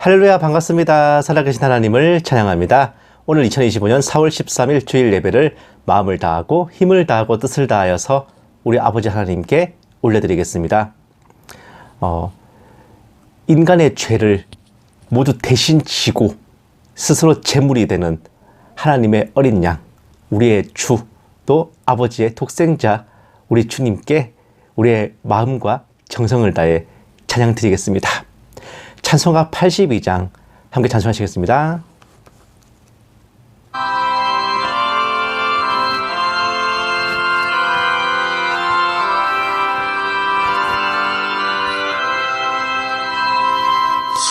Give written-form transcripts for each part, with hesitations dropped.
할렐루야, 반갑습니다. 살아계신 하나님을 찬양합니다. 오늘 2025년 4월 13일 주일 예배를 마음을 다하고 힘을 다하고 뜻을 다하여서 우리 아버지 하나님께 올려드리겠습니다. 인간의 죄를 모두 대신 지고 스스로 제물이 되는 하나님의 어린 양, 우리의 주, 또 아버지의 독생자 우리 주님께 우리의 마음과 정성을 다해 찬양 드리겠습니다. 찬송가 82장 함께 찬송하시겠습니다.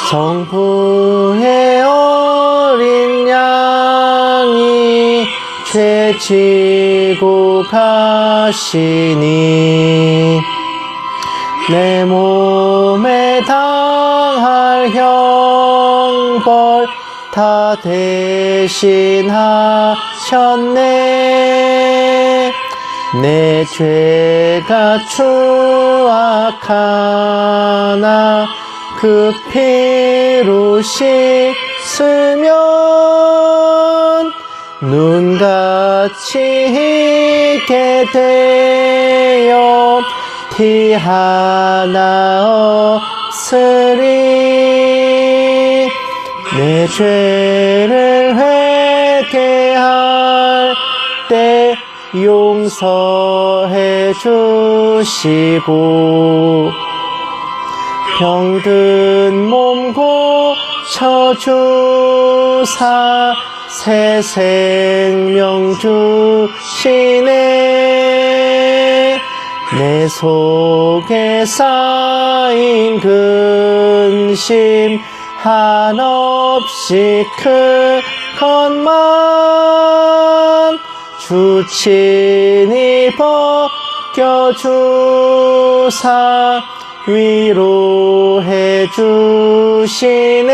성부의 어린 양이 죄 지고 가시니 내 몸에 당할 형벌 다 대신하셨네. 내 죄가 추악하나 그 피로 씻으면 눈같이 희게 되어 티 하나 없으리. 내 죄를 회개할 때 용서해 주시고 병든 몸 고쳐주사 새 생명 주시네. 내 속에 쌓인 근심 한없이 크건만 주 친히 벗겨주사 위로해 주시네.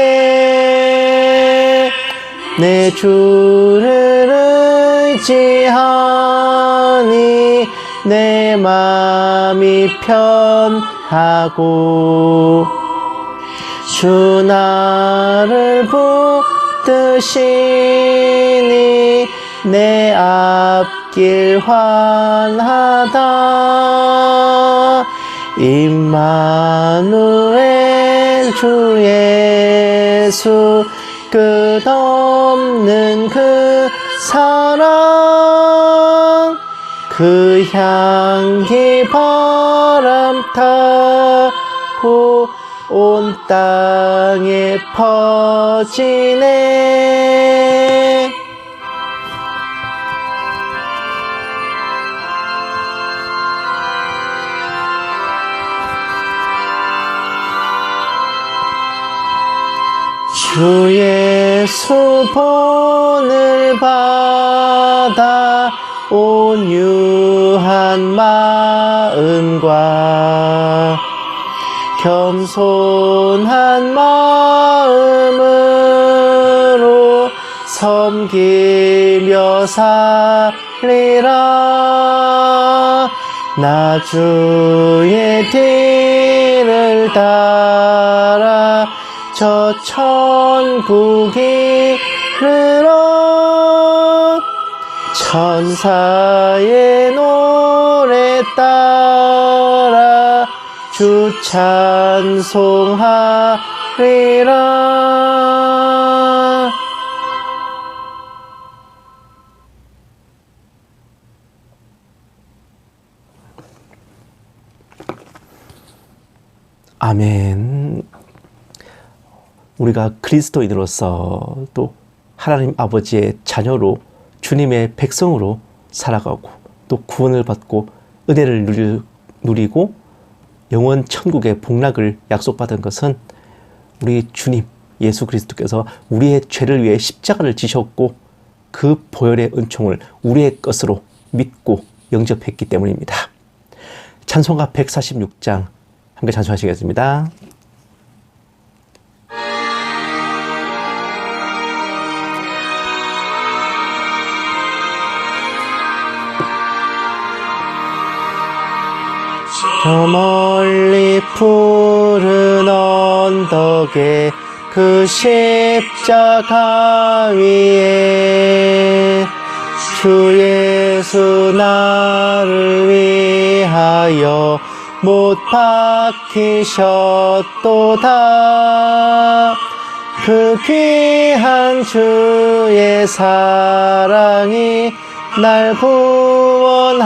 내 주를 의지하니 내 맘이 편하고 주 나를 붙드시니 내 앞길 환하다. 임마누엘 주 예수 끝없는 그 사랑 그 향기 바람 타고 온 땅에 퍼지네. 주 예수 본을 받아 온유한 마음과 겸손한 마음으로 섬기며 살리라. 나 주의 뒤를 따라 저 천국이 이르러 천사의 노래 따라 주 찬송하리라. 아멘. 우리가 그리스도인으로서 또 하나님 아버지의 자녀로 주님의 백성으로 살아가고 또 구원을 받고 은혜를 누리고 영원 천국의 복락을 약속받은 것은 우리 주님 예수 그리스도께서 우리의 죄를 위해 십자가를 지셨고 그 보혈의 은총을 우리의 것으로 믿고 영접했기 때문입니다. 찬송가 146장 함께 찬송하시겠습니다. 저 멀리 푸른 언덕에 그 십자가 위에 주 예수 나를 위하여 못 박히셨도다. 그 귀한 주의 사랑이 날 구원하시니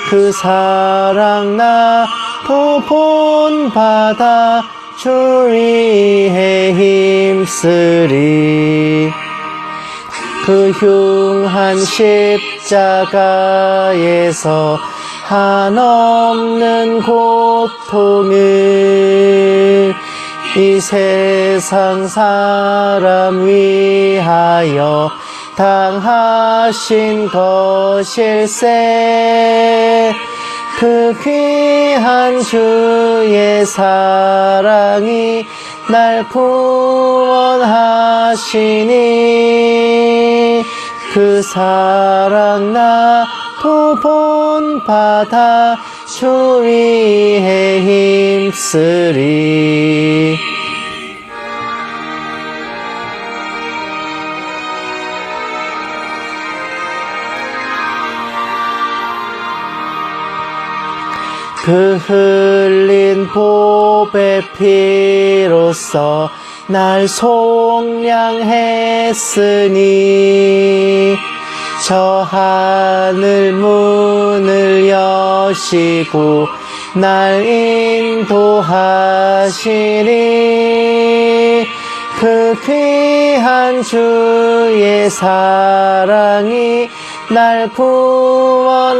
그 사랑 나도 본받아 주 위에 힘쓰리. 그 흉한 십자가에서 한없는 고통을 이 세상 사람 위하여 당하신 것일세. 그 귀한 주의 사랑이 날 구원하시니 그 사랑 나도 본받아 주 위에 힘쓰리. 그 흘린 보배 피로써 날 속량했으니 저 하늘 문을 여시고 날 인도하시니 그 귀한 주의 사랑이 날 구원하시니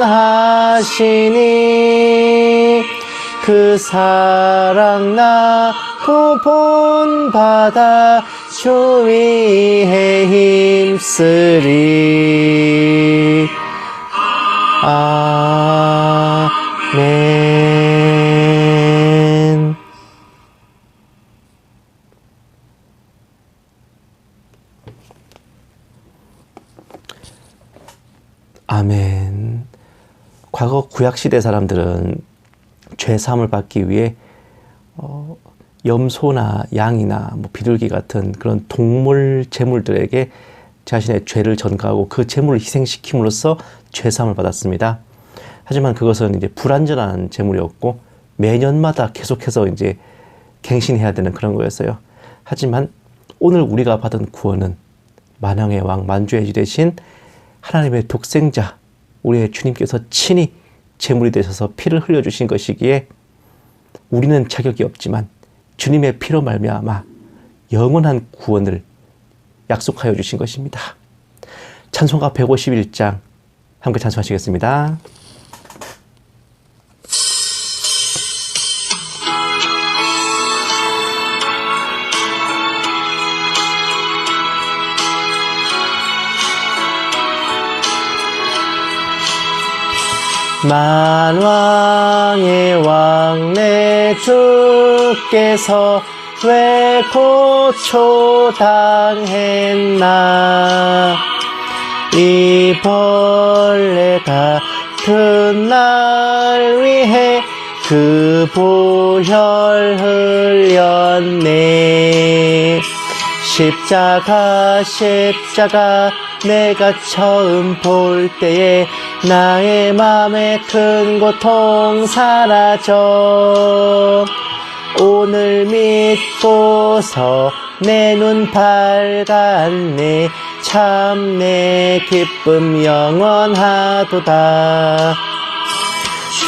그 사랑 나도 본받아 주 위에 힘쓰리. 아멘. 아멘. 과거 구약시대 사람들은 죄사함을 받기 위해 염소나 양이나 비둘기 같은 그런 동물 제물들에게 자신의 죄를 전가하고 그 제물을 희생시킴으로써 죄사함을 받았습니다. 하지만 그것은 이제 불완전한 제물이었고 매년마다 계속해서 이제 갱신해야 되는 그런 거였어요. 하지만 오늘 우리가 받은 구원은 만왕의 왕 만주의 주 되신 하나님의 독생자 우리의 주님께서 친히 제물이 되셔서 피를 흘려주신 것이기에 우리는 자격이 없지만 주님의 피로 말미암아 영원한 구원을 약속하여 주신 것입니다. 찬송가 151장 함께 찬송하시겠습니다. 만왕의 왕 내 주께서 왜 고초당했나. 이 벌레 같은 날 위해 그 보혈 흘렸네. 십자가 내가 처음 볼 때에 나의 맘에 큰 고통 사라져. 오늘 믿고서 내 눈 밝았네. 참 내 기쁨 영원하도다.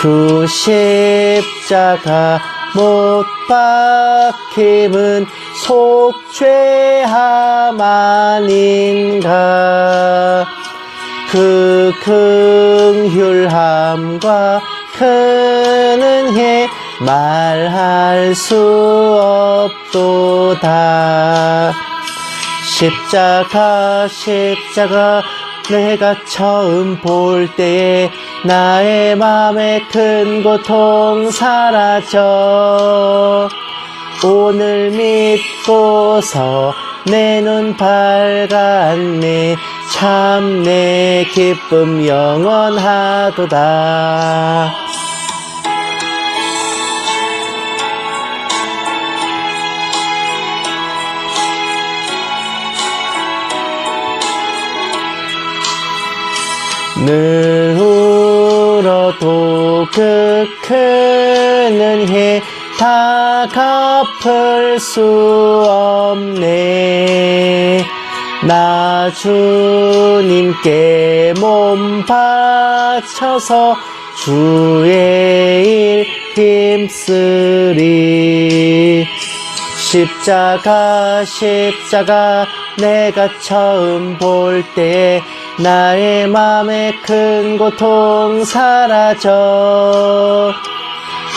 주 십자가 못 박힘은 속죄함 아닌가. 그 긍휼함과 큰 은혜 말할 수 없도다. 십자가 내가 처음 볼 때에 나의 맘에 큰 고통 사라져. 오늘 믿고서 내 눈 밝았네. 참 내 기쁨 영원하도다. 늘 울어도 그 큰 은혜 다 갚을 수 없네. 나 주님께 몸 바쳐서 주의 일 힘쓰리. 십자가 내가 처음 볼 때 나의 맘에 큰 고통 사라져.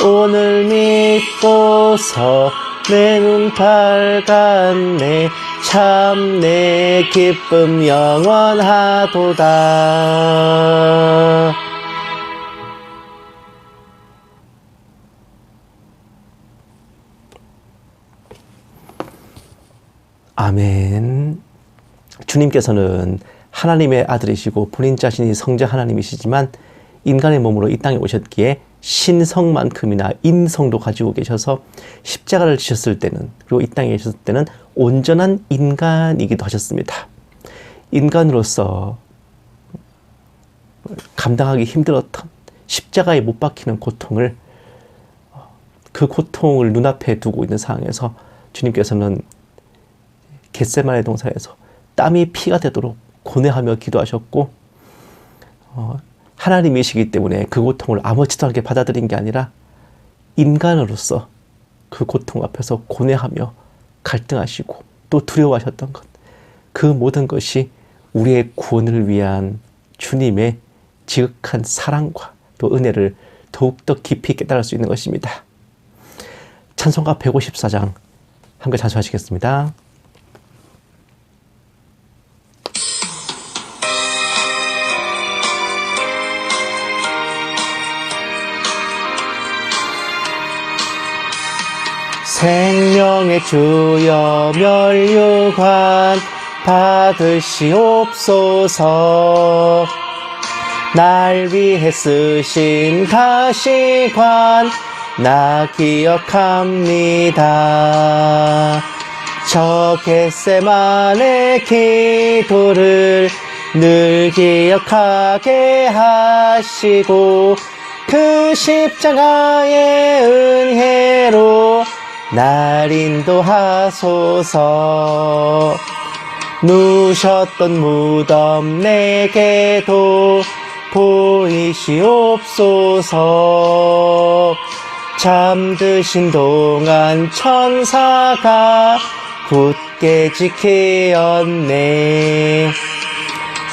오늘 믿고서 내 눈 밝았네. 참 내 기쁨 영원하도다. 아멘. 주님께서는 하나님의 아들이시고 본인 자신이 성자 하나님이시지만 인간의 몸으로 이 땅에 오셨기에 신성만큼이나 인성도 가지고 계셔서 십자가를 지셨을 때는, 그리고 이 땅에 계셨을 때는 온전한 인간이기도 하셨습니다. 인간으로서 감당하기 힘들었던 십자가에 못 박히는 고통을, 그 고통을 눈앞에 두고 있는 상황에서 주님께서는 겟세마네 동산에서 땀이 피가 되도록 고뇌하며 기도하셨고, 하나님이시기 때문에 그 고통을 아무렇지도 않게 받아들인 게 아니라 인간으로서 그 고통 앞에서 고뇌하며 갈등하시고 또 두려워하셨던 것, 그 모든 것이 우리의 구원을 위한 주님의 지극한 사랑과 또 은혜를 더욱더 깊이 깨달을 수 있는 것입니다. 찬송가 154장 함께 찬송하시겠습니다. 생명의 주여 면류관 받으시옵소서. 날 위해 쓰신 가시관 나 기억합니다. 저 겟세마네 기도를 늘 기억하게 하시고 그 십자가의 은혜로 날 인도하소서. 누셨던 무덤 내게도 보이시옵소서. 잠드신 동안 천사가 굳게 지키었네.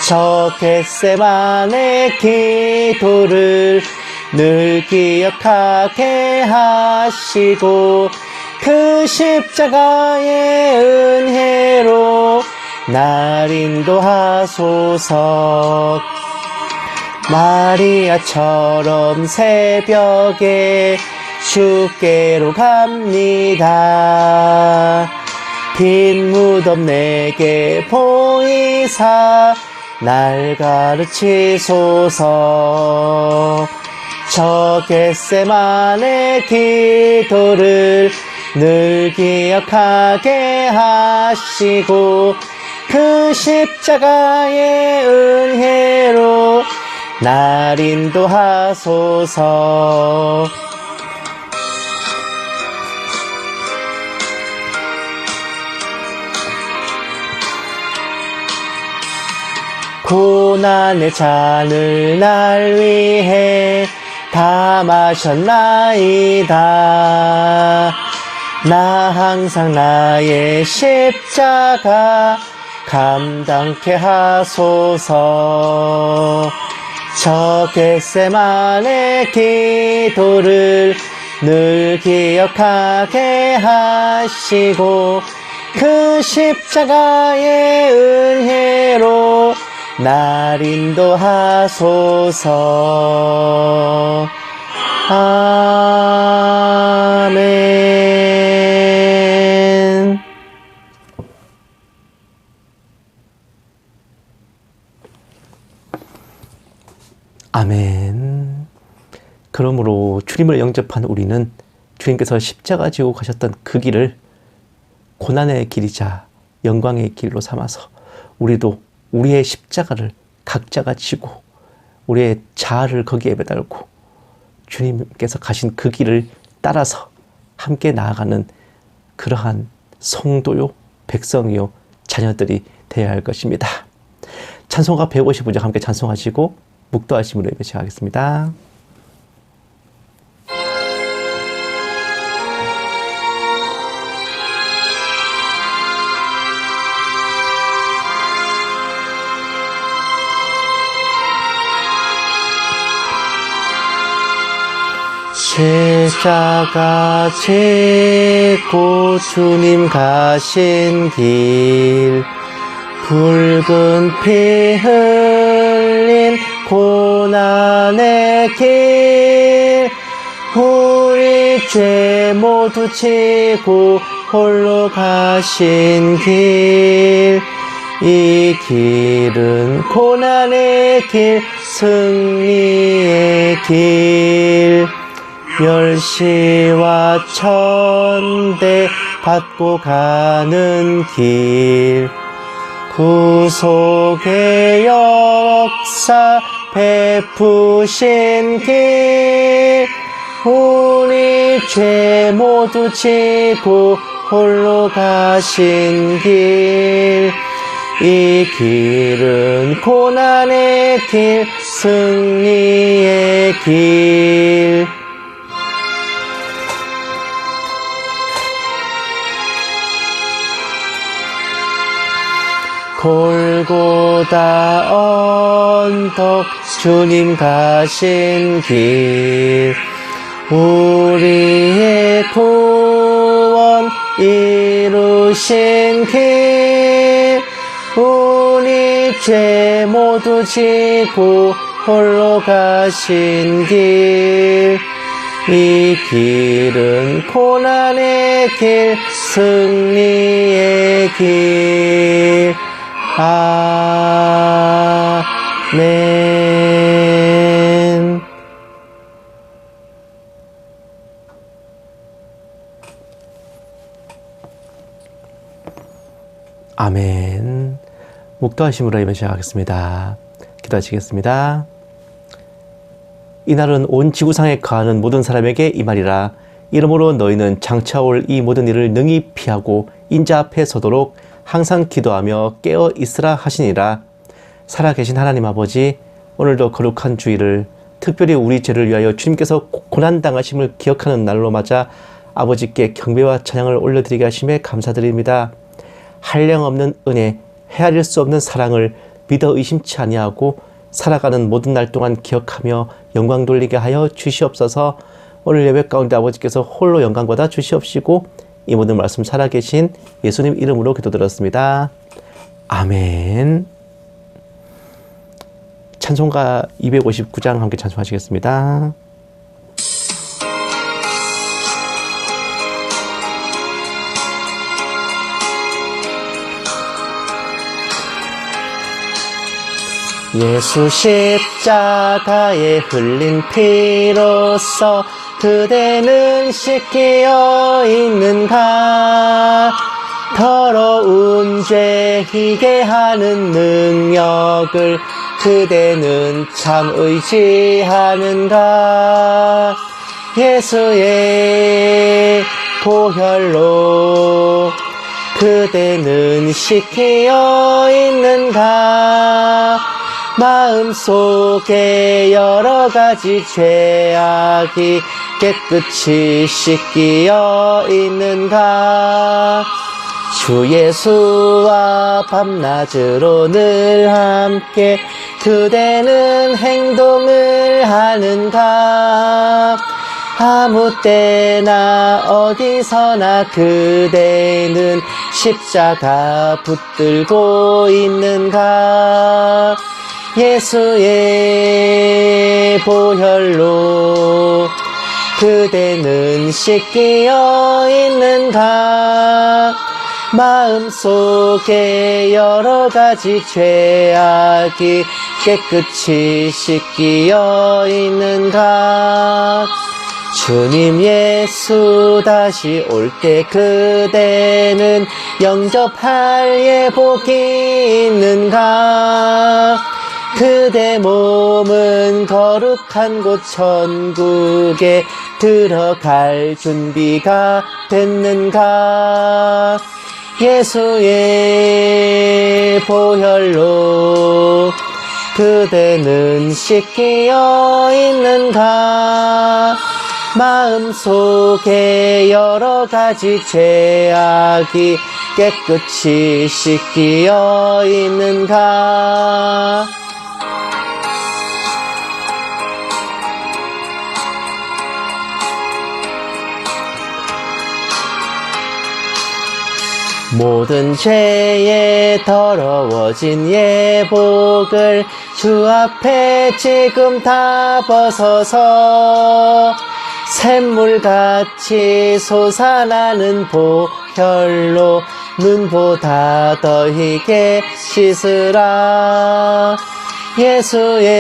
저 겟세마네 기도를 늘 기억하게 하시고 그 십자가의 은혜로 날 인도하소서. 마리아처럼 새벽에 주께로 갑니다. 빈 무덤 내게 보이사 날 가르치소서. 저 겟세마네 기도를 늘 기억하게 하시고 그 십자가의 은혜로 날 인도하소서. 고난의 잔을 날 위해 다 마셨나이다. 나 항상 나의 십자가 감당케 하소서. 저 겟세마네 기도를 늘 기억하게 하시고 그 십자가의 은혜로 날 인도하소서. 아멘. 아멘. 그러므로 주님을 영접한 우리는 주님께서 십자가 지고 가셨던 그 길을 고난의 길이자 영광의 길로 삼아서 우리도 우리의 십자가를 각자가 지고 우리의 자아를 거기에 매달고 주님께서 가신 그 길을 따라서 함께 나아가는 그러한 성도요, 백성이요, 자녀들이 되어야 할 것입니다. 찬송가 155장 함께 찬송하시고 묵도하심으로 예배 시작하겠습니다. 십자가 지고 주님 가신 길, 붉은 피 흘린 고난의 길, 우리 죄 모두 지고 홀로 가신 길, 이 길은 고난의 길, 승리의 길, 멸시와 천대 받고 가는 길, 구속의 역사 베푸신 길, 우리 죄 모두 지고 홀로 가신 길, 이 길은 고난의 길, 승리의 길. 골고다 언덕 주님 가신 길, 우리의 구원 이루신 길, 우리 죄 모두 지고 홀로 가신 길, 이 길은 고난의 길, 승리의 길. 아멘. 아멘. 묵도하심으로 예배 시작하겠습니다. 기도하시겠습니다. 이날은 온 지구상에 거하는 모든 사람에게 이 말이라. 이러므로 너희는 장차올 이 모든 일을 능히 피하고 인자 앞에 서도록 항상 기도하며 깨어 있으라 하시니라. 살아계신 하나님 아버지, 오늘도 거룩한 주일을, 특별히 우리 죄를 위하여 주님께서 고난당하심을 기억하는 날로 맞아 아버지께 경배와 찬양을 올려드리게 하심에 감사드립니다. 한량없는 은혜, 헤아릴 수 없는 사랑을 믿어 의심치 아니하고 살아가는 모든 날 동안 기억하며 영광 돌리게 하여 주시옵소서. 오늘 예배 가운데 아버지께서 홀로 영광 받아 주시옵시고 이 모든 말씀 살아계신 예수님 이름으로 기도드렸습니다. 아멘. 찬송가 259장 함께 찬송하시겠습니다. 예수 십자가에 흘린 피로써 그대는 씻기어 있는가? 더러운 죄 희게 하는 능력을 그대는 참 의지하는가? 예수의 보혈로 그대는 씻기어 있는가? 마음속에 여러 가지 죄악이 깨끗이 씻기어 있는가? 주 예수와 밤낮으로 늘 함께 그대는 행동을 하는가? 아무 때나 어디서나 그대는 십자가 붙들고 있는가? 예수의 보혈로 그대는 씻기어 있는가? 마음속에 여러 가지 죄악이 깨끗이 씻기어 있는가? 주님 예수 다시 올 때 그대는 영접할 예복이 있는가? 그대 몸은 거룩한 곳 천국에 들어갈 준비가 됐는가. 예수의 보혈로 그대는 씻기어 있는가. 마음속에 여러 가지 죄악이 깨끗이 씻기어 있는가. 모든 죄에 더러워진 예복을 주 앞에 지금 다 벗어서 샘물같이 솟아나는 보혈로 눈보다 더 희게 씻으라. 예수의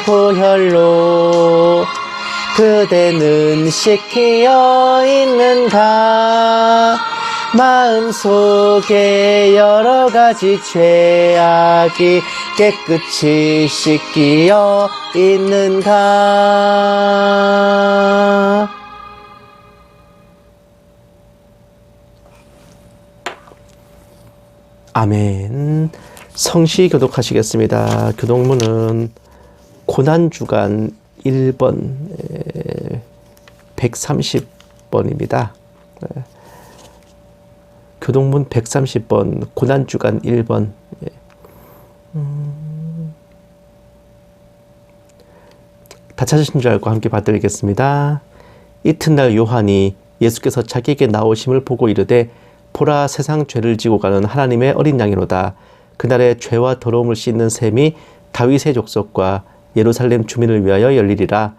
보혈로 그대는 씻기어 있는가. 마음속에 여러 가지 죄악이 깨끗이 씻기어 있는가. 아멘. 성시 교독하시겠습니다. 교독문은 고난주간 1번 130번입니다. 교독문 130번 고난주간 1번. 다 찾으신 줄 알고 함께 받들겠습니다. 이튿날 요한이 예수께서 자기에게 나오심을 보고 이르되 보라, 세상 죄를 지고 가는 하나님의 어린 양이로다. 그날의 죄와 더러움을 씻는 셈이 다윗의 족속과 예루살렘 주민을 위하여 열리리라.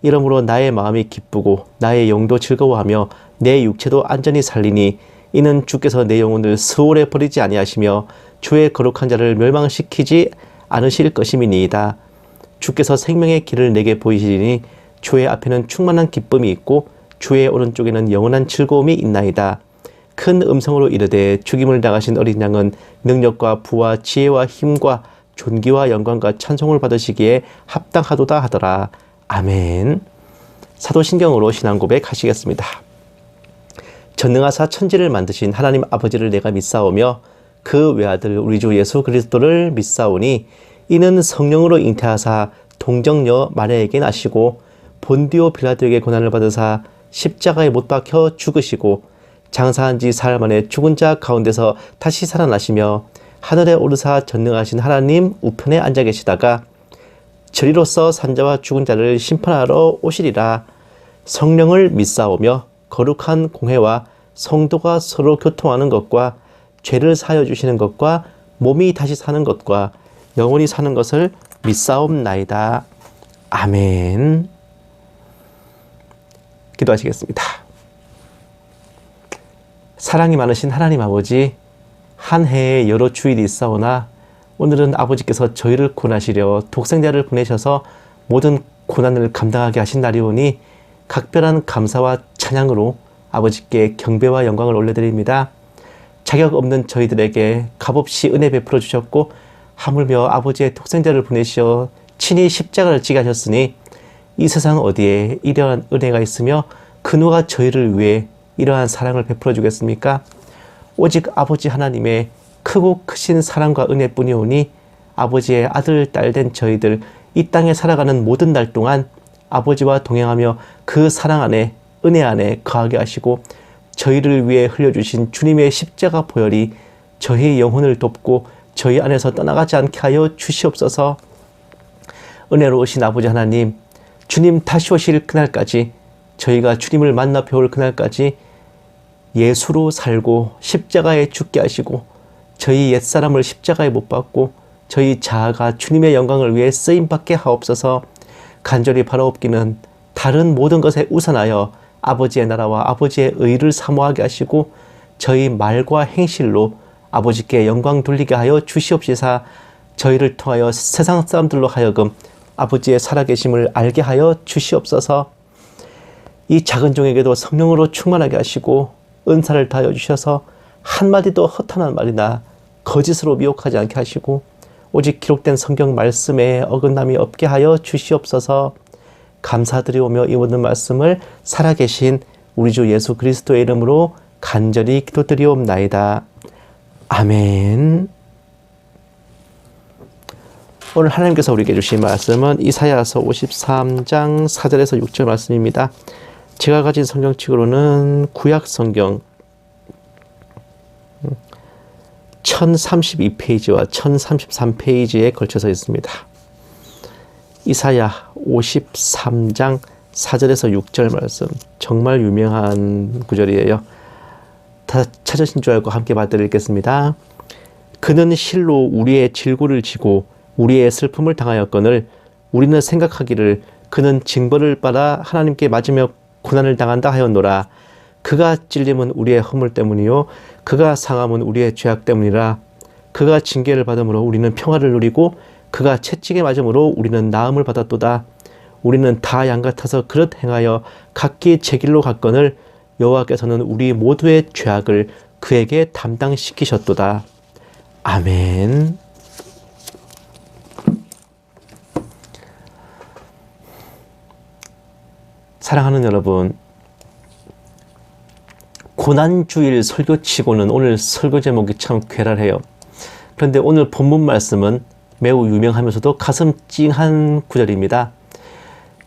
이러므로 나의 마음이 기쁘고 나의 영도 즐거워하며 내 육체도 안전히 살리니 이는 주께서 내 영혼을 스올에 버리지 아니하시며 주의 거룩한 자를 멸망시키지 않으실 것임이니이다. 주께서 생명의 길을 내게 보이시리니 주의 앞에는 충만한 기쁨이 있고 주의 오른쪽에는 영원한 즐거움이 있나이다. 큰 음성으로 이르되 죽임을 당하신 어린 양은 능력과 부와 지혜와 힘과 존귀와 영광과 찬송을 받으시기에 합당하도다 하더라. 아멘. 사도신경으로 신앙고백 하시겠습니다. 전능하사 천지를 만드신 하나님 아버지를 내가 믿사오며 그 외아들 우리 주 예수 그리스도를 믿사오니 이는 성령으로 잉태하사 동정녀 마리아에게 나시고 본디오 빌라도에게 고난을 받으사 십자가에 못 박혀 죽으시고 장사한 지 사흘 만에 죽은 자 가운데서 다시 살아나시며 하늘에 오르사 전능하신 하나님 우편에 앉아 계시다가 저리로서 산자와 죽은 자를 심판하러 오시리라. 성령을 믿사오며 거룩한 공회와 성도가 서로 교통하는 것과 죄를 사하여 주시는 것과 몸이 다시 사는 것과 영원히 사는 것을 믿사옵나이다. 아멘. 기도하시겠습니다. 사랑이 많으신 하나님 아버지, 한 해에 여러 주일이 있사오나 오늘은 아버지께서 저희를 구원하시려 독생자를 보내셔서 모든 고난을 감당하게 하신 날이오니 각별한 감사와 찬양으로 아버지께 경배와 영광을 올려드립니다. 자격 없는 저희들에게 값없이 은혜 베풀어 주셨고 하물며 아버지의 독생자를 보내시어 친히 십자가를 지게 하셨으니 이 세상 어디에 이러한 은혜가 있으며 그 누가 저희를 위해 이러한 사랑을 베풀어 주겠습니까? 오직 아버지 하나님의 크고 크신 사랑과 은혜뿐이오니 아버지의 아들, 딸 된 저희들 이 땅에 살아가는 모든 날 동안 아버지와 동행하며 그 사랑 안에 은혜 안에 거하게 하시고 저희를 위해 흘려주신 주님의 십자가 보혈이 저희의 영혼을 돕고 저희 안에서 떠나가지 않게 하여 주시옵소서. 은혜로우신 아버지 하나님, 주님 다시 오실 그날까지 저희가 주님을 만나 뵈올 그날까지 예수로 살고 십자가에 죽게 하시고 저희 옛사람을 십자가에 못 박고 저희 자아가 주님의 영광을 위해 쓰임받게 하옵소서. 간절히 바라옵기는 다른 모든 것에 우선하여 아버지의 나라와 아버지의 의를 사모하게 하시고 저희 말과 행실로 아버지께 영광 돌리게 하여 주시옵시사. 저희를 통하여 세상 사람들로 하여금 아버지의 살아계심을 알게 하여 주시옵소서. 이 작은 종에게도 성령으로 충만하게 하시고 은사를 다하여 주셔서 한마디도 허탄한 말이나 거짓으로 미혹하지 않게 하시고 오직 기록된 성경 말씀에 어긋남이 없게 하여 주시옵소서. 감사드리오며 이 모든 말씀을 살아계신 우리 주 예수 그리스도의 이름으로 간절히 기도드리옵나이다. 아멘. 오늘 하나님께서 우리에게 주신 말씀은 이사야서 53장 4절에서 6절 말씀입니다. 제가 가진 성경책으로는 구약 성경 1032페이지와 1033페이지에 걸쳐서 있습니다. 이사야 53장 4절에서 6절 말씀, 정말 유명한 구절이에요. 다 찾으신 줄 알고 함께 받들겠습니다. 그는 실로 우리의 질고를 지고 우리의 슬픔을 당하였거늘 우리는 생각하기를 그는 징벌을 받아 하나님께 맞으며 고난을 당한다 하였노라. 그가 찔림은 우리의 허물 때문이요 그가 상함은 우리의 죄악 때문이라. 그가 징계를 받음으로 우리는 평화를 누리고 그가 채찍에 맞음으로 우리는 나음을 받았도다. 우리는 다 양 같아서 그릇 행하여 각기 제 길로 갔거늘 여호와께서는 우리 모두의 죄악을 그에게 담당시키셨도다. 아멘. 사랑하는 여러분, 고난주일 설교치고는 오늘 설교 제목이 참 괴랄해요. 그런데 오늘 본문 말씀은 매우 유명하면서도 가슴 찡한 구절입니다.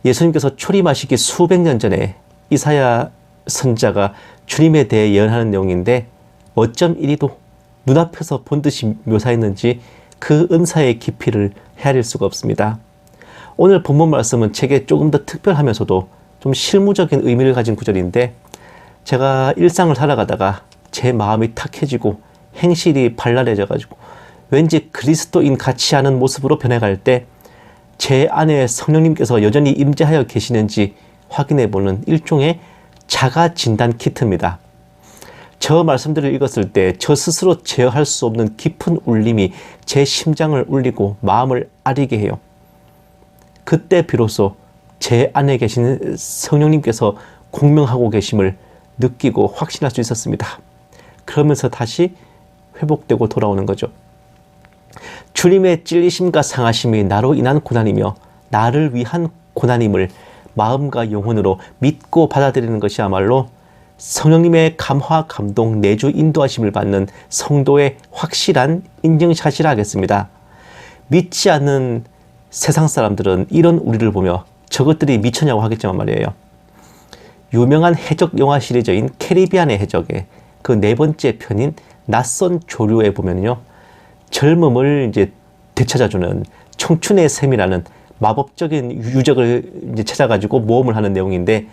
예수님께서 초림하시기 수백 년 전에 이사야 선자가 주님에 대해 예언하는 내용인데 어쩜 이리도 눈앞에서 본 듯이 묘사했는지 그 은사의 깊이를 헤아릴 수가 없습니다. 오늘 본문 말씀은 제게 조금 더 특별하면서도 좀 실무적인 의미를 가진 구절인데, 제가 일상을 살아가다가 제 마음이 탁해지고 행실이 발랄해져가지고 왠지 그리스도인 같지 않은 모습으로 변해갈 때 제 안에 성령님께서 여전히 임재하여 계시는지 확인해보는 일종의 자가 진단 키트입니다. 저 말씀들을 읽었을 때 저 스스로 제어할 수 없는 깊은 울림이 제 심장을 울리고 마음을 아리게 해요. 그때 비로소 제 안에 계신 성령님께서 공명하고 계심을 느끼고 확신할 수 있었습니다. 그러면서 다시 회복되고 돌아오는 거죠. 주님의 찔리심과 상하심이 나로 인한 고난이며 나를 위한 고난임을 마음과 영혼으로 믿고 받아들이는 것이야말로 성령님의 감화, 감동, 내주 인도하심을 받는 성도의 확실한 인증샷이라 하겠습니다. 믿지 않는 세상 사람들은 이런 우리를 보며 저것들이 미쳤냐고 하겠지만 말이에요. 유명한 해적 영화 시리즈인 캐리비안의 해적의 그 네 번째 편인 낯선 조류에 보면요, 젊음을 이제 되찾아주는 청춘의 샘이라는 마법적인 유적을 이제 찾아가지고 모험을 하는 내용인데,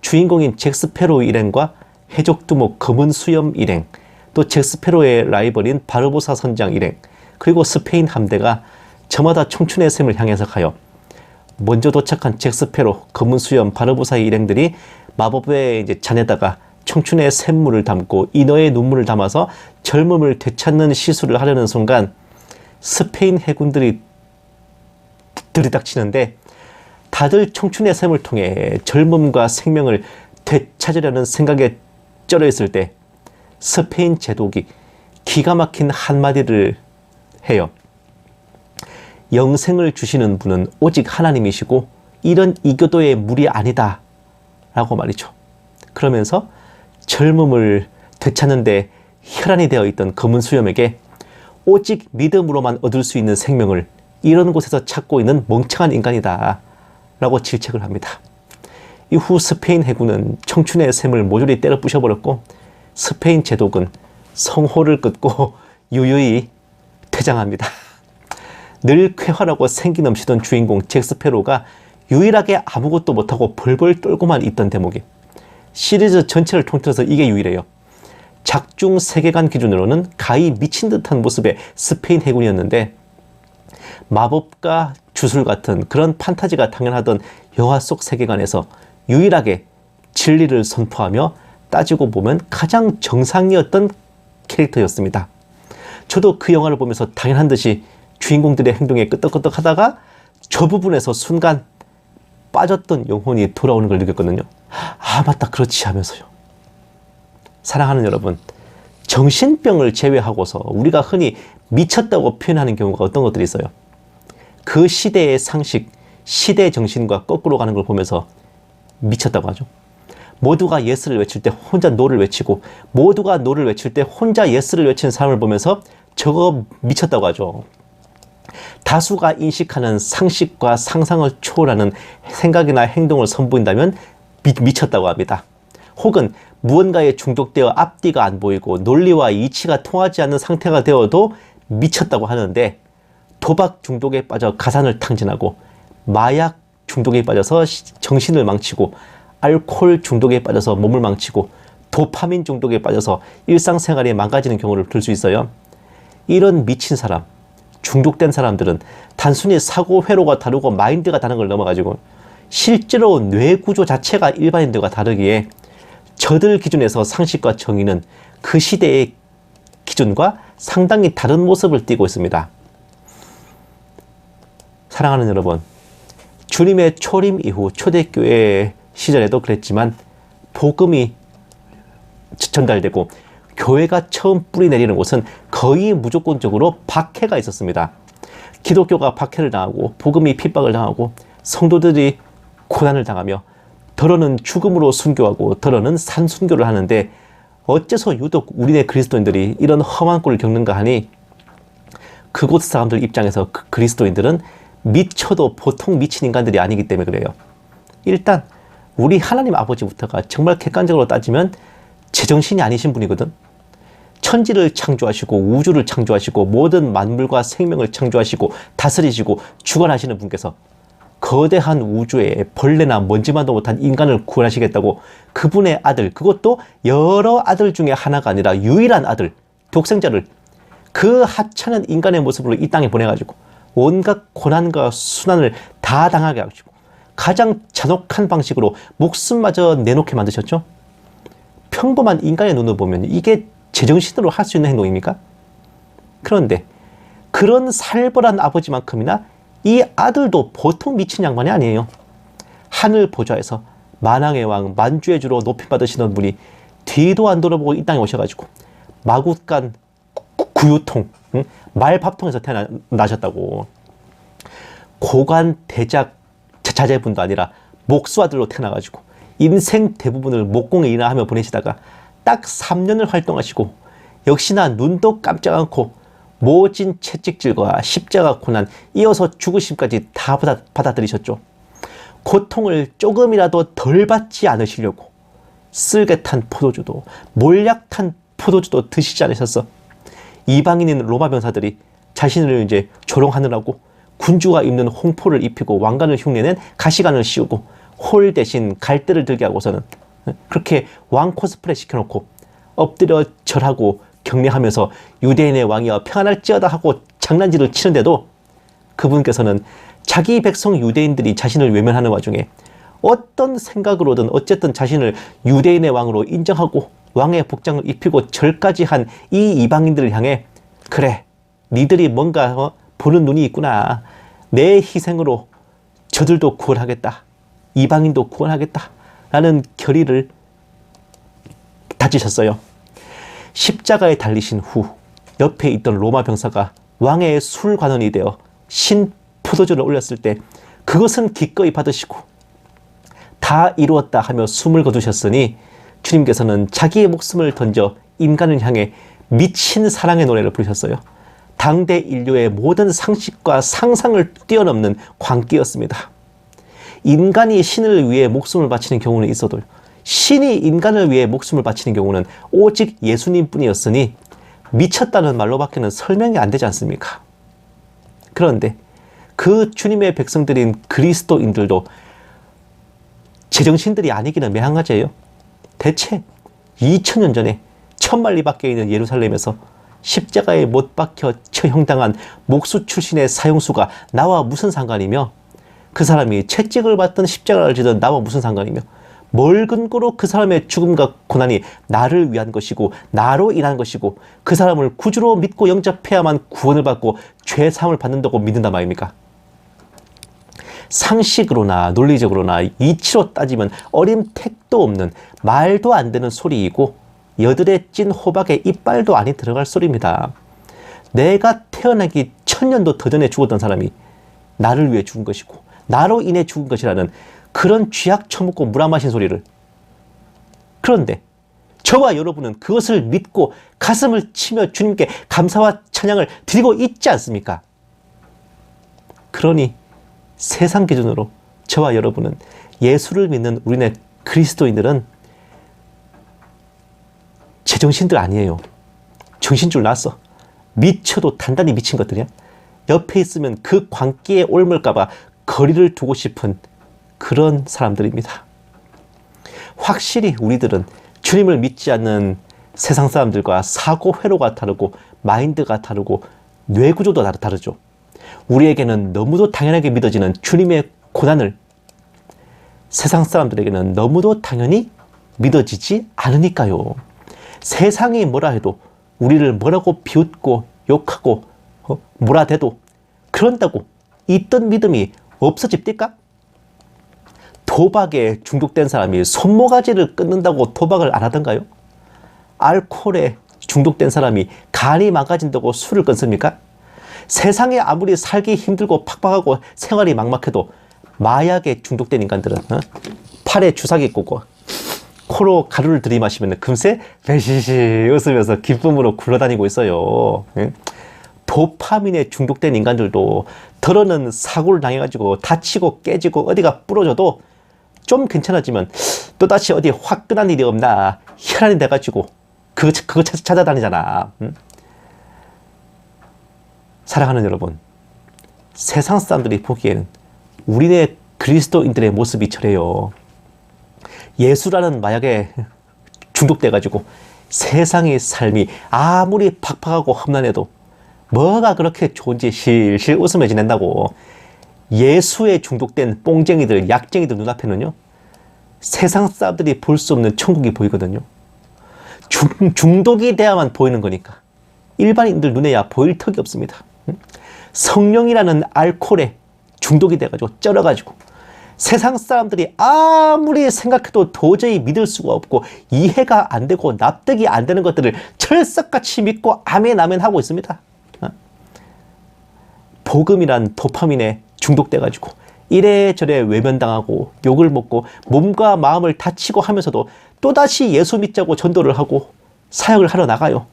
주인공인 잭스페로 일행과 해적 두목 검은 수염 일행, 또 잭스페로의 라이벌인 바르보사 선장 일행, 그리고 스페인 함대가 저마다 청춘의 샘을 향해서 가요. 먼저 도착한 잭스페로, 검은 수염, 바르보사의 일행들이 마법의 이제 잔에다가 청춘의 샘물을 담고 인어의 눈물을 담아서 젊음을 되찾는 시술을 하려는 순간 스페인 해군들이 들이닥치는데, 다들 청춘의 샘을 통해 젊음과 생명을 되찾으려는 생각에 쩔어 있을 때 스페인 제독이 기가 막힌 한마디를 해요. 영생을 주시는 분은 오직 하나님이시고 이런 이교도의 무리 아니다 라고 말이죠. 그러면서 젊음을 되찾는데 혈안이 되어 있던 검은 수염에게 오직 믿음으로만 얻을 수 있는 생명을 이런 곳에서 찾고 있는 멍청한 인간이다 라고 질책을 합니다. 이후 스페인 해군은 청춘의 샘을 모조리 때려 부셔버렸고 스페인 제독은 성호를 끊고 유유히 퇴장합니다. 늘 쾌활하고 생기 넘치던 주인공 잭스페로가 유일하게 아무것도 못하고 벌벌 떨고만 있던 대목이 시리즈 전체를 통틀어서 이게 유일해요. 작중 세계관 기준으로는 가히 미친 듯한 모습의 스페인 해군이었는데, 마법과 주술 같은 그런 판타지가 당연하던 영화 속 세계관에서 유일하게 진리를 선포하며 따지고 보면 가장 정상이었던 캐릭터였습니다. 저도 그 영화를 보면서 당연한 듯이 주인공들의 행동에 끄떡끄떡 하다가 저 부분에서 순간 빠졌던 영혼이 돌아오는 걸 느꼈거든요. 아, 맞다, 그렇지 하면서요. 사랑하는 여러분, 정신병을 제외하고서 우리가 흔히 미쳤다고 표현하는 경우가 어떤 것들이 있어요. 그 시대의 상식, 시대의 정신과 거꾸로 가는 걸 보면서 미쳤다고 하죠. 모두가 예스를 외칠 때 혼자 노를 외치고, 모두가 노를 외칠 때 혼자 예스를 외치는 사람을 보면서 저거 미쳤다고 하죠. 다수가 인식하는 상식과 상상을 초월하는 생각이나 행동을 선보인다면 미쳤다고 합니다. 혹은 무언가에 중독되어 앞뒤가 안 보이고 논리와 이치가 통하지 않는 상태가 되어도 미쳤다고 하는데, 도박 중독에 빠져 가산을 탕진하고, 마약 중독에 빠져서 정신을 망치고, 알코올 중독에 빠져서 몸을 망치고, 도파민 중독에 빠져서 일상생활이 망가지는 경우를 들 수 있어요. 이런 미친 사람, 중독된 사람들은 단순히 사고 회로가 다르고 마인드가 다른 걸 넘어가지고 실제로 뇌 구조 자체가 일반인들과 다르기에 저들 기준에서 상식과 정의는 그 시대의 기준과 상당히 다른 모습을 띠고 있습니다. 사랑하는 여러분, 주님의 초림 이후 초대교회 시절에도 그랬지만 복음이 전달되고 교회가 처음 뿌리 내리는 곳은 거의 무조건적으로 박해가 있었습니다. 기독교가 박해를 당하고 복음이 핍박을 당하고 성도들이 고난을 당하며 더러는 죽음으로 순교하고 더러는 산순교를 하는데, 어째서 유독 우리네 그리스도인들이 이런 험한 꼴을 겪는가 하니, 그곳 사람들 입장에서 그리스도인들은 미쳐도 보통 미친 인간들이 아니기 때문에 그래요. 일단 우리 하나님 아버지부터가 정말 객관적으로 따지면 제정신이 아니신 분이거든. 천지를 창조하시고 우주를 창조하시고 모든 만물과 생명을 창조하시고 다스리시고 주관하시는 분께서 거대한 우주에 벌레나 먼지만도 못한 인간을 구원하시겠다고 그분의 아들, 그것도 여러 아들 중에 하나가 아니라 유일한 아들, 독생자를 그 하찮은 인간의 모습으로 이 땅에 보내가지고 온갖 고난과 순환을 다 당하게 하시고 가장 잔혹한 방식으로 목숨마저 내놓게 만드셨죠. 평범한 인간의 눈으로 보면 이게 제정신으로 할 수 있는 행동입니까? 그런데 그런 살벌한 아버지만큼이나 이 아들도 보통 미친 양반이 아니에요. 하늘 보좌에서 만왕의 왕, 만주의 주로 높임받으시던 분이 뒤도 안 돌아보고 이 땅에 오셔가지고 마구간 구유통, 말밥통에서 태어나셨다고. 고관 대작 자제분도 아니라 목수아들로 태어나가지고 인생 대부분을 목공에 일하며 보내시다가 딱 3년을 활동하시고 역시나 눈도 깜짝 않고 모진 채찍질과 십자가 고난, 이어서 죽으심까지 다 받아들이셨죠. 고통을 조금이라도 덜 받지 않으시려고 쓸개탄 포도주도 몰약탄 포도주도 드시지 않으셨어. 이방인인 로마 병사들이 자신을 이제 조롱하느라고 군주가 입는 홍포를 입히고 왕관을 흉내낸 가시관을 씌우고 홀 대신 갈대를 들게 하고서는 그렇게 왕 코스프레 시켜놓고 엎드려 절하고 경례하면서 유대인의 왕이여 평안할지어다 하고 장난질을 치는데도 그분께서는 자기 백성 유대인들이 자신을 외면하는 와중에 어떤 생각으로든 어쨌든 자신을 유대인의 왕으로 인정하고 왕의 복장을 입히고 절까지 한 이 이방인들을 향해, 그래, 니들이 뭔가 보는 눈이 있구나, 내 희생으로 저들도 구원하겠다, 이방인도 구원하겠다 라는 결의를 다지셨어요. 십자가에 달리신 후 옆에 있던 로마 병사가 왕의 술관원이 되어 신 포도주를 올렸을 때 그것은 기꺼이 받으시고 다 이루었다 하며 숨을 거두셨으니 주님께서는 자기의 목숨을 던져 인간을 향해 미친 사랑의 노래를 부르셨어요. 당대 인류의 모든 상식과 상상을 뛰어넘는 광기였습니다. 인간이 신을 위해 목숨을 바치는 경우는 있어도 신이 인간을 위해 목숨을 바치는 경우는 오직 예수님 뿐이었으니 미쳤다는 말로밖에는 설명이 안 되지 않습니까? 그런데 그 주님의 백성들인 그리스도인들도 제정신들이 아니기는 매한가지예요. 대체 2000년 전에 천만리 밖에 있는 예루살렘에서 십자가에 못 박혀 처형당한 목수 출신의 사형수가 나와 무슨 상관이며, 그 사람이 채찍을 받든 십자가를 지든 나와 무슨 상관이며, 뭘 근거로 그 사람의 죽음과 고난이 나를 위한 것이고 나로 인한 것이고 그 사람을 구주로 믿고 영접해야만 구원을 받고 죄사함을 받는다고 믿는단 말입니까? 상식으로나 논리적으로나 이치로 따지면 어림택도 없는 말도 안 되는 소리이고 여들에 찐 호박에 이빨도 안에 들어갈 소리입니다. 내가 태어나기 1000년도 더 전에 죽었던 사람이 나를 위해 죽은 것이고 나로 인해 죽은 것이라는 그런 쥐약 처먹고 물 안 마신 소리를, 그런데 저와 여러분은 그것을 믿고 가슴을 치며 주님께 감사와 찬양을 드리고 있지 않습니까? 그러니 세상 기준으로 저와 여러분은, 예수를 믿는 우리네 그리스도인들은 제정신들 아니에요. 정신줄 났어. 미쳐도 단단히 미친 것들이야. 옆에 있으면 그 광기에 옮을까봐 거리를 두고 싶은 그런 사람들입니다. 확실히 우리들은 주님을 믿지 않는 세상 사람들과 사고 회로가 다르고 마인드가 다르고 뇌구조도 다르죠. 우리에게는 너무도 당연하게 믿어지는 주님의 고난을 세상 사람들에게는 너무도 당연히 믿어지지 않으니까요. 세상이 뭐라 해도, 우리를 뭐라고 비웃고 욕하고 몰아대도 그런다고 있던 믿음이 없어집니까? 도박에 중독된 사람이 손모가지를 끊는다고 도박을 안 하던가요? 알코올에 중독된 사람이 간이 망가진다고 술을 끊습니까? 세상에 아무리 살기 힘들고 팍팍하고 생활이 막막해도 마약에 중독된 인간들은 팔에 주사기 꽂고 코로 가루를 들이마시면 금세 베시시 웃으면서 기쁨으로 굴러다니고 있어요. 도파민에 중독된 인간들도 더러는 사고를 당해가지고 다치고 깨지고 어디가 부러져도 좀 괜찮아지면 또다시 어디 화끈한 일이 없나 혈안이 돼가지고 그거 찾아다니잖아. 사랑하는 여러분, 세상 사람들이 보기에는 우리네 그리스도인들의 모습이 저래요. 예수라는 마약에 중독돼가지고 세상의 삶이 아무리 팍팍하고 험난해도 뭐가 그렇게 좋은지 실실 웃으며 지낸다고. 예수에 중독된 뽕쟁이들, 약쟁이들 눈앞에는요, 세상 사람들이 볼 수 없는 천국이 보이거든요. 중독이 돼야만 보이는 거니까 일반인들 눈에야 보일 턱이 없습니다. 성령이라는 알코올에 중독이 돼가지고 쩔어가지고 세상 사람들이 아무리 생각해도 도저히 믿을 수가 없고 이해가 안 되고 납득이 안 되는 것들을 철석같이 믿고 아멘 아멘 하고 있습니다. 복음이란 도파민에 중독돼가지고 이래저래 외면당하고 욕을 먹고 몸과 마음을 다치고 하면서도 또다시 예수 믿자고 전도를 하고 사역을 하러 나가요.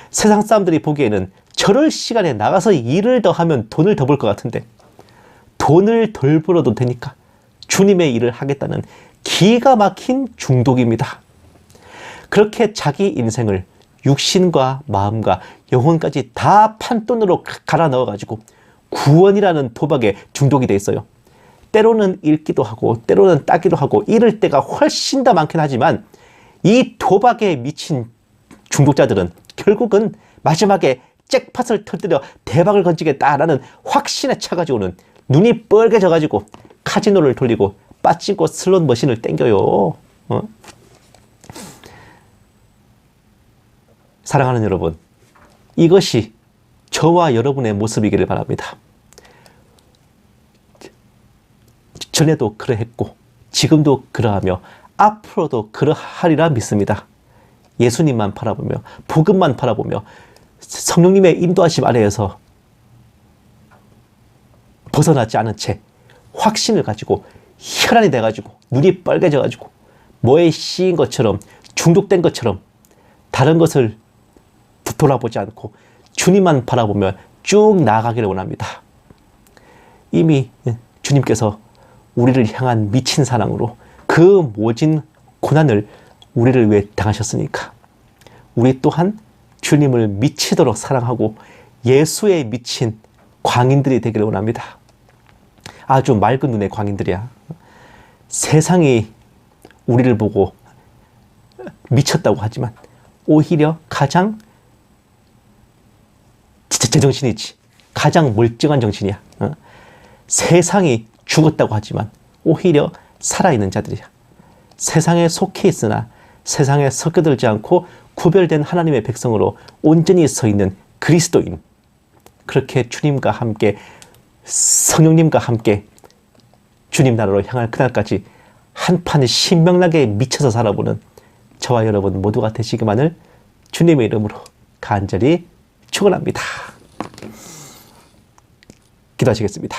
세상 사람들이 보기에는 저럴 시간에 나가서 일을 더 하면 돈을 더 벌 것 같은데 돈을 덜 벌어도 되니까 주님의 일을 하겠다는 기가 막힌 중독입니다. 그렇게 자기 인생을 육신과 마음과 영혼까지 다 판돈으로 갈아 넣어가지고 구원이라는 도박에 중독이 돼 있어요. 때로는 읽기도 하고 때로는 따기도 하고 이럴 때가 훨씬 더 많긴 하지만 이 도박에 미친 중독자들은 결국은 마지막에 잭팟을 터뜨려 대박을 건지겠다라는 확신에 차가지고는 눈이 뻘개져가지고 카지노를 돌리고 빠찡코 슬롯 머신을 땡겨요. 사랑하는 여러분, 이것이 저와 여러분의 모습이기를 바랍니다. 전에도 그러했고 지금도 그러하며 앞으로도 그러하리라 믿습니다. 예수님만 바라보며 복음만 바라보며 성령님의 인도하심 아래에서 벗어나지 않은 채 확신을 가지고 혈안이 돼가지고 눈이 빨개져가지고 뭐에 씌인 것처럼 중독된 것처럼 다른 것을 돌아보지 않고 주님만 바라보며 쭉 나아가기를 원합니다. 이미 주님께서 우리를 향한 미친 사랑으로 그 모진 고난을 우리를 위해 당하셨으니까 우리 또한 주님을 미치도록 사랑하고 예수에 미친 광인들이 되기를 원합니다. 아주 맑은 눈의 광인들이야. 세상이 우리를 보고 미쳤다고 하지만 오히려 가장 제정신이지, 가장 멀쩡한 정신이야. 세상이 죽었다고 하지만 오히려 살아있는 자들이야. 세상에 속해 있으나 세상에 섞여들지 않고 구별된 하나님의 백성으로 온전히 서 있는 그리스도인, 그렇게 주님과 함께 성령님과 함께 주님 나라로 향할 그날까지 한판 신명나게 미쳐서 살아보는 저와 여러분 모두가 되시기만을 주님의 이름으로 간절히 축원합니다. 기도하시겠습니다.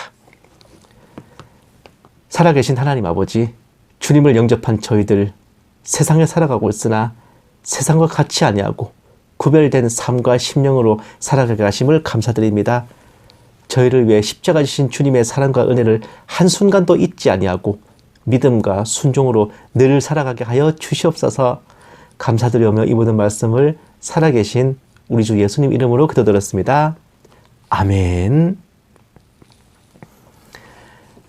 살아계신 하나님 아버지, 주님을 영접한 저희들 세상에 살아가고 있으나 세상과 같이 아니하고 구별된 삶과 심령으로 살아가게 하심을 감사드립니다. 저희를 위해 십자가 지신 주님의 사랑과 은혜를 한순간도 잊지 아니하고 믿음과 순종으로 늘 살아가게 하여 주시옵소서. 감사드리며 이 모든 말씀을 살아계신 우리 주 예수님 이름으로 기도드렸습니다. 아멘.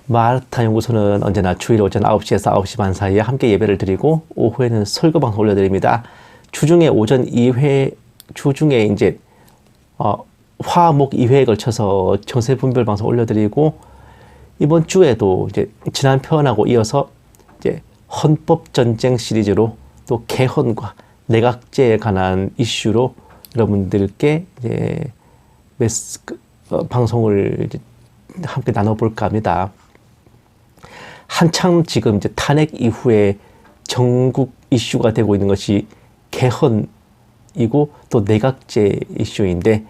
마르타 연구소는 언제나 주일 오전 9시에서 9시 반 사이에 함께 예배를 드리고 오후에는 설교 방송 올려드립니다. 주중에 오전 2회, 주중에 이제 화, 목 2회에 걸쳐서 정세 분별 방송 올려드리고 이번 주에도 이제 지난 편하고 이어서 이제 헌법 전쟁 시리즈로 또 개헌과 내각제에 관한 이슈로 여러분들께 이제 방송을 이제 함께 나눠볼까 합니다. 한참 지금 이제 탄핵 이후에 전국 이슈가 되고 있는 것이 개헌이고 또 내각제 이슈인데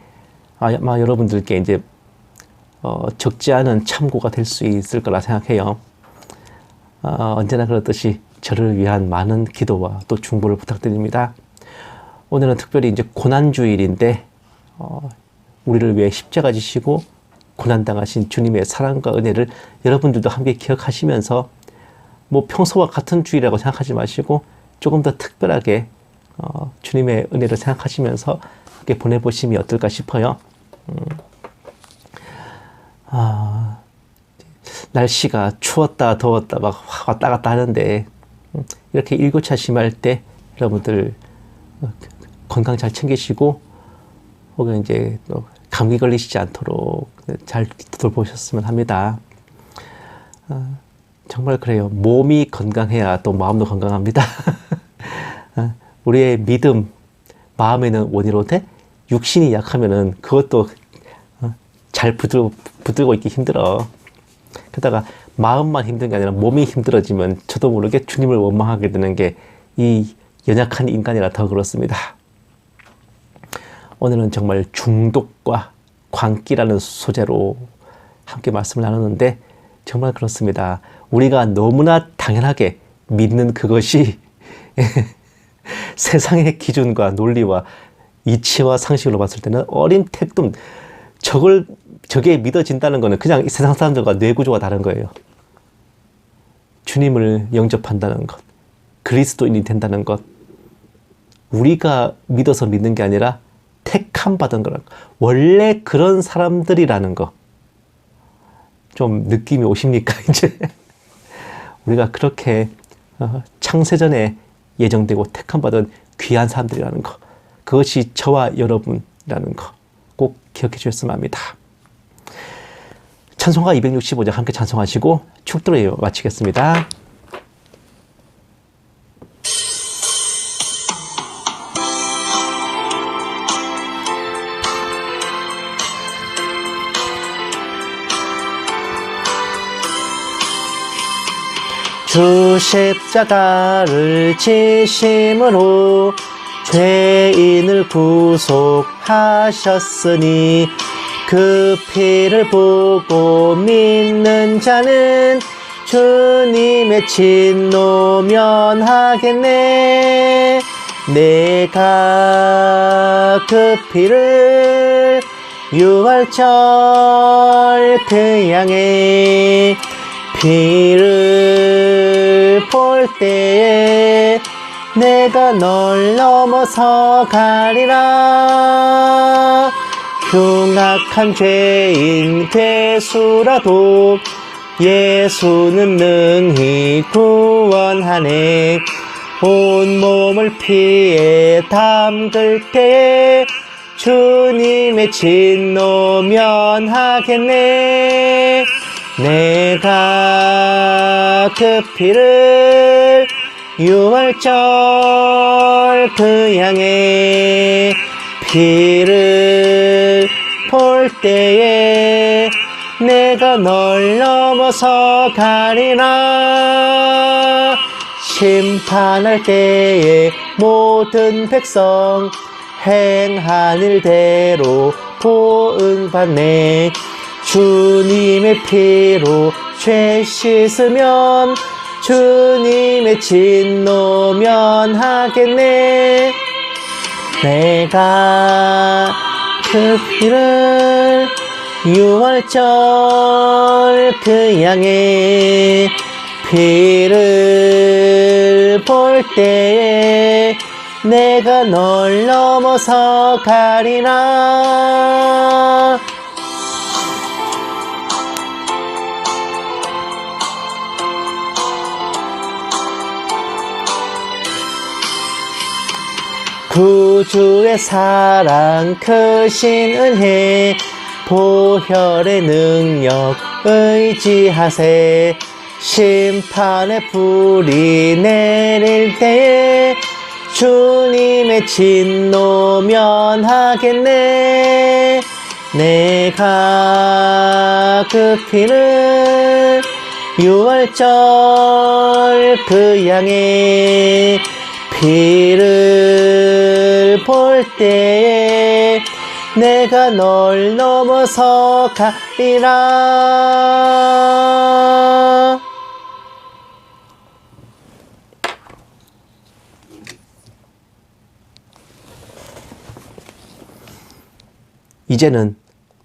아마 여러분들께 이제 적지 않은 참고가 될 수 있을 거라 생각해요. 언제나 그렇듯이 저를 위한 많은 기도와 또 중보를 부탁드립니다. 오늘은 특별히 이제 고난주일인데 우리를 위해 십자가 지시고 고난당하신 주님의 사랑과 은혜를 여러분들도 함께 기억하시면서 뭐 평소와 같은 주일이라고 생각하지 마시고 조금 더 특별하게 주님의 은혜를 생각하시면서 함께 보내보시면 어떨까 싶어요. 날씨가 추웠다 더웠다 막 왔다 갔다 하는데 이렇게 일교차심할 때 여러분들 건강 잘 챙기시고 혹은 이제 또 감기 걸리시지 않도록 잘 돌보셨으면 합니다. 정말 그래요. 몸이 건강해야 또 마음도 건강합니다. 우리의 믿음, 마음에는 원이로되 육신이 약하면은 그것도 잘 붙들고 있기 힘들어. 게다가 마음만 힘든 게 아니라 몸이 힘들어지면 저도 모르게 주님을 원망하게 되는 게 이 연약한 인간이라 더 그렇습니다. 오늘은 정말 중독과 광기라는 소재로 함께 말씀을 나누는데 정말 그렇습니다. 우리가 너무나 당연하게 믿는 그것이 세상의 기준과 논리와 이치와 상식으로 봤을 때는 어린 택도 저게 믿어진다는 것은 그냥 세상 사람들과 뇌구조가 다른 거예요. 주님을 영접한다는 것, 그리스도인이 된다는 것, 우리가 믿어서 믿는 게 아니라 택함 받은 거라는 거. 원래 그런 사람들이라는 거. 좀 느낌이 오십니까, 이제? 우리가 그렇게 창세전에 예정되고 택함 받은 귀한 사람들이라는 거. 그것이 저와 여러분이라는 거. 꼭 기억해 주셨으면 합니다. 찬송가 265장 함께 찬송하시고 축도로 마치겠습니다. 주 십자가를 지심으로 죄인을 구속하셨으니 그 피를 보고 믿는 자는 주님의 진노 면하겠네. 내가 그 피를 유월절 그 양의 피를 볼 때에 내가 널 넘어서 가리라. 흉악한 죄인 괴수라도 예수는 능히 구원하네. 온몸을 피에 담글 때에 주님의 진노 면하겠네. 내가 그 피를 유월절 그 양의 피를 볼 때에 내가 널 넘어서 가리라. 심판할 때에 모든 백성 행한 일대로 보응받네. 주님의 피로 죄 씻으면 주님의 진노 면하겠네. 내가 그 피를 유월절 그 양의 피를 볼 때에 내가 널 넘어서 가리라. 구주의 사랑 크신 은혜 보혈의 능력 의지하세. 심판의 불이 내릴 때에 주님의 진노 면하겠네. 내가 그 피를 유월절 그 양의 피를 볼 때에 내가 널 넘어서 가리라. 이제는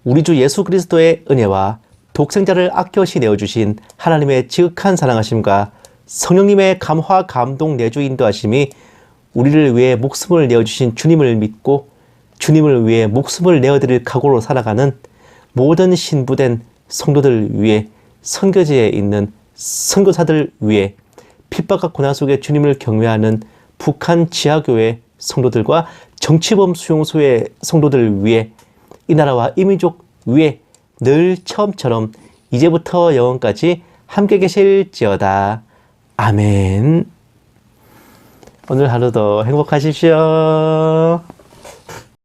우리 주 예수 그리스도의 은혜와 독생자를 아껴시 내어주신 하나님의 지극한 사랑하심과 성령님의 감화 감동 내주 인도하심이 우리를 위해 목숨을 내어주신 주님을 믿고 주님을 위해 목숨을 내어드릴 각오로 살아가는 모든 신부된 성도들 위해, 선교지에 있는 선교사들 위해, 핍박과 고난 속에 주님을 경외하는 북한 지하교회 성도들과 정치범 수용소의 성도들 위해, 이 나라와 이 민족 위에 늘 처음처럼 이제부터 영원까지 함께 계실지어다. 아멘. 오늘 하루도 행복하십시오.